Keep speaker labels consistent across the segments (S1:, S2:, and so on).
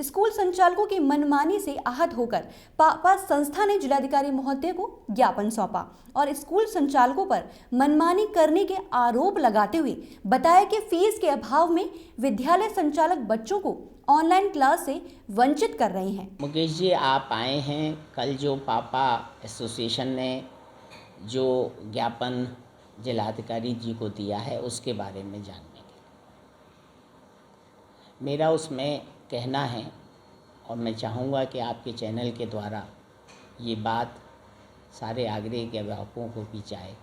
S1: School संचालकों की मनमानी से आहत होकर पापा संस्था ने जिलाधिकारी महोदय को ज्ञापन सौंपा और स्कूल संचालकों पर मनमानी करने के आरोप लगाते हुए बताया कि फीस के अभाव में विद्यालय संचालक बच्चों को ऑनलाइन क्लास से वंचित कर रहे हैं।
S2: मुकेश जी, आप आए हैं कल जो पापा एसोसिएशन ने जो ज्ञापन जिलाधिकारी जी को दिया है उसके बारे में जानने के लिए। मेरा उसमें कहना है और मैं चाहूँगा कि आपके चैनल के द्वारा ये बात सारे आगरे के अभिभावकों को भी जाए।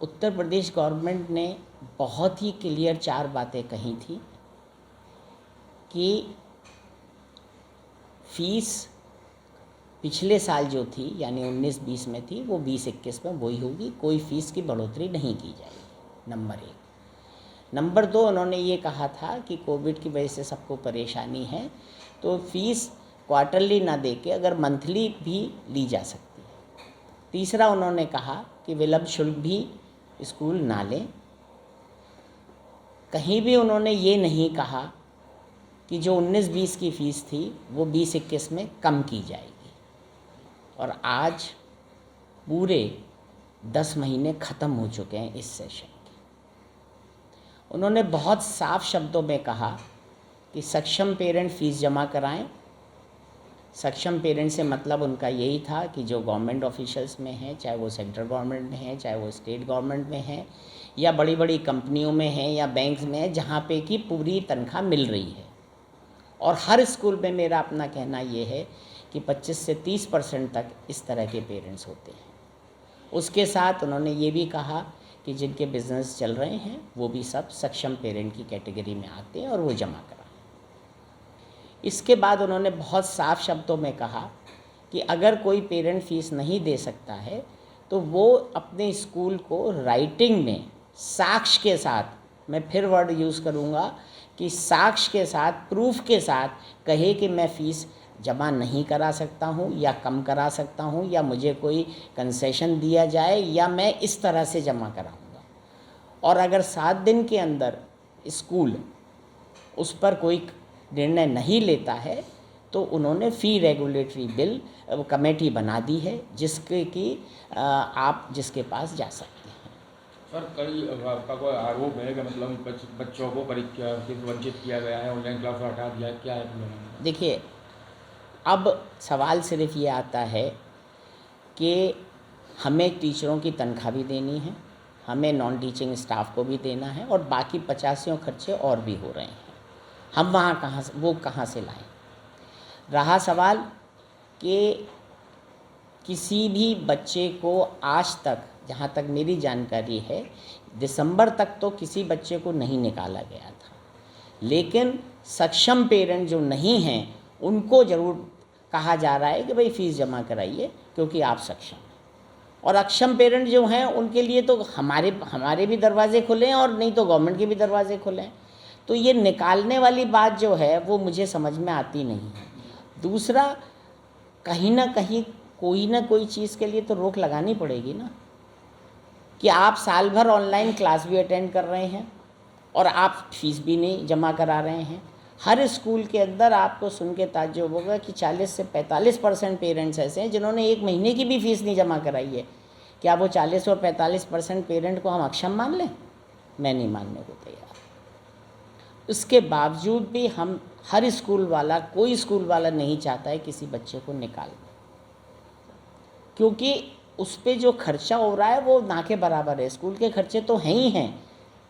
S2: उत्तर प्रदेश गवर्नमेंट ने बहुत ही क्लियर 4 बातें कही थी कि फीस पिछले साल जो थी यानी 19-20 में थी वो 20-21 में वही होगी, कोई फ़ीस की बढ़ोतरी नहीं की जाएगी। नंबर 1। नंबर 2, उन्होंने ये कहा था कि कोविड की वजह से सबको परेशानी है तो फ़ीस क्वार्टरली ना दे के अगर मंथली भी ली जा सकती है। तीसरा, उन्होंने कहा कि विलंब शुल्क भी स्कूल ना लें। कहीं भी उन्होंने ये नहीं कहा कि जो 19-20 की फ़ीस थी वो 20-21 में कम की जाएगी। और आज पूरे 10 महीने ख़त्म हो चुके हैं इस सेशन के। उन्होंने बहुत साफ शब्दों में कहा कि सक्षम पेरेंट फ़ीस जमा कराएं। सक्षम पेरेंट से मतलब उनका यही था कि जो गवर्नमेंट ऑफिशियल्स में हैं, चाहे वो सेंट्रल गवर्नमेंट में हैं, चाहे वो स्टेट गवर्नमेंट में हैं, या बड़ी बड़ी कंपनियों में हैं या बैंक्स में हैं, जहाँ पे कि पूरी तनख्वाह मिल रही है। और हर स्कूल में मेरा अपना कहना ये है कि 25 से 30% तक इस तरह के पेरेंट्स होते हैं। उसके साथ उन्होंने ये भी कहा कि जिनके बिज़नेस चल रहे हैं वो भी सब सक्षम पेरेंट की कैटेगरी में आते हैं और वो जमा कराएं। इसके बाद उन्होंने बहुत साफ शब्दों में कहा कि अगर कोई पेरेंट फ़ीस नहीं दे सकता है तो वो अपने स्कूल को राइटिंग में साक्ष्य के साथ, मैं फिर वर्ड यूज़ करूँगा कि साक्ष्य के साथ, प्रूफ के साथ कहे कि मैं फ़ीस जमा नहीं करा सकता हूँ या कम करा सकता हूँ या मुझे कोई कंसेशन दिया जाए या मैं इस तरह से जमा कराऊँगा। और अगर 7 दिन के अंदर स्कूल उस पर कोई निर्णय नहीं लेता है तो उन्होंने फ़ी रेगुलेटरी बिल कमेटी बना दी है जिसके कि आप जिसके पास जा सकते हैं।
S3: सर, कई आपका कोई आरोप है कि मतलब बच्चों को परीक्षा से वंचित किया गया है, ऑनलाइन क्लास हटा दिया है, क्या है?
S2: देखिए, अब सवाल सिर्फ ये आता है कि हमें टीचरों की तनख्वाह भी देनी है, हमें नॉन टीचिंग स्टाफ को भी देना है और बाकी 85 खर्चे और भी हो रहे हैं। हम वहाँ कहाँ से लाएं? रहा सवाल कि किसी भी बच्चे को आज तक, जहाँ तक मेरी जानकारी है, दिसंबर तक तो किसी बच्चे को नहीं निकाला गया था, लेकिन सक्षम पेरेंट जो नहीं हैं उनको ज़रूर कहा जा रहा है कि भाई फ़ीस जमा कराइए क्योंकि आप सक्षम हैं। और अक्षम पेरेंट जो हैं उनके लिए तो हमारे भी दरवाजे खुले हैं और नहीं तो गवर्नमेंट के भी दरवाजे खुले हैं। तो ये निकालने वाली बात जो है वो मुझे समझ में आती नहीं है। दूसरा, कहीं ना कहीं कोई ना कोई चीज़ के लिए तो रोक लगानी पड़ेगी ना, कि आप साल भर ऑनलाइन क्लास भी अटेंड कर रहे हैं और आप फीस भी नहीं जमा करा रहे हैं। हर स्कूल के अंदर आपको सुन के ताज्जुब होगा कि 40 से 45% पेरेंट्स ऐसे हैं जिन्होंने 1 महीने की भी फ़ीस नहीं जमा कराई है। क्या वो 40 और 45% पेरेंट को हम अक्षम मान लें? मैं नहीं मानने को तैयार। उसके बावजूद भी हम हर स्कूल वाला, कोई स्कूल वाला नहीं चाहता है किसी बच्चे को निकाल दें, क्योंकि उस पर जो खर्चा हो रहा है वो ना के बराबर है। स्कूल के खर्चे तो हैं ही हैं,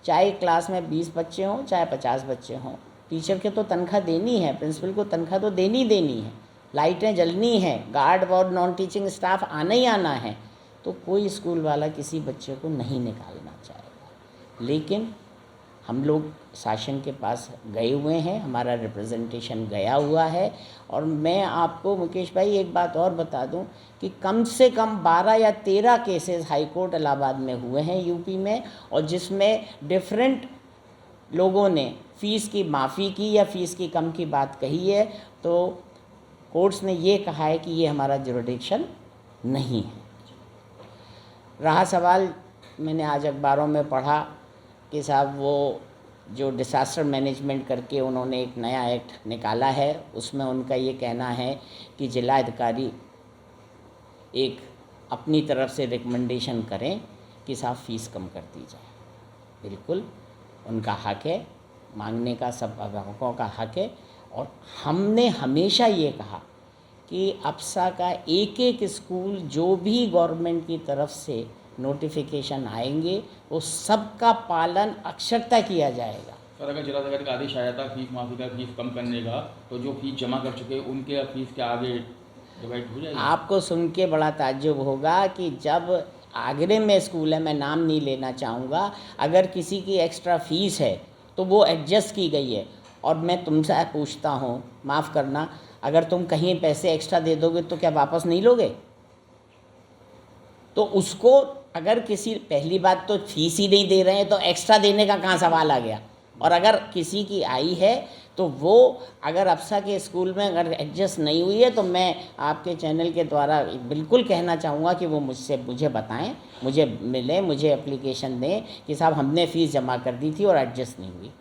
S2: चाहे क्लास में 20 बच्चे हों चाहे 50 बच्चे हों। टीचर के तो तनख्वाह देनी है, प्रिंसिपल को तनख्वाह तो देनी है, लाइटें जलनी है, गार्ड और नॉन टीचिंग स्टाफ आना ही आना है। तो कोई स्कूल वाला किसी बच्चे को नहीं निकालना चाहेगा। लेकिन हम लोग शासन के पास गए हुए हैं, हमारा रिप्रेजेंटेशन गया हुआ है। और मैं आपको मुकेश भाई एक बात और बता दूं कि कम से कम 12 या 13 केसेस हाई कोर्ट इलाहाबाद में हुए हैं यूपी में, और जिसमें डिफरेंट लोगों ने फ़ीस की माफ़ी की या फ़ीस की कम की बात कही है। तो कोर्ट्स ने ये कहा है कि ये हमारा जुरिडिक्शन नहीं है। रहा सवाल, मैंने आज अखबारों में पढ़ा कि साहब वो जो डिसास्टर मैनेजमेंट करके उन्होंने एक नया एक्ट निकाला है, उसमें उनका ये कहना है कि जिला अधिकारी एक अपनी तरफ से रिकमेंडेशन करें कि साहब फ़ीस कम कर दी जाए। बिल्कुल उनका हक है, मांगने का सब अभिभावकों का हक है। और हमने हमेशा ये कहा कि अप्सा का एक एक स्कूल जो भी गवर्नमेंट की तरफ से नोटिफिकेशन आएंगे वो सबका पालन अक्षरता किया जाएगा।
S3: सर, अगर जिलाधिकारी का आदेश आया था फीस माफी का, फीस कम करने का, तो जो फीस जमा कर चुके उनके फीस के आगे डिवाइड हो जाएगी?
S2: आपको सुन के बड़ा ताज्जुब होगा कि जब आगरे में स्कूल है, मैं नाम नहीं लेना चाहूँगा, अगर किसी की एक्स्ट्रा फ़ीस है तो वो एडजस्ट की गई है। और मैं तुमसे पूछता हूँ, माफ़ करना, अगर तुम कहीं पैसे एक्स्ट्रा दे दोगे तो क्या वापस नहीं लोगे? तो उसको अगर किसी, पहली बात तो फीस ही नहीं दे रहे हैं तो एक्स्ट्रा देने का कहाँ सवाल आ गया। और अगर किसी की आई है तो वो अगर अप्सा के स्कूल में अगर एडजस्ट नहीं हुई है तो मैं आपके चैनल के द्वारा बिल्कुल कहना चाहूँगा कि वो मुझे बताएं, मुझे मिले, मुझे एप्लीकेशन दें कि साहब हमने फ़ीस जमा कर दी थी और एडजस्ट नहीं हुई।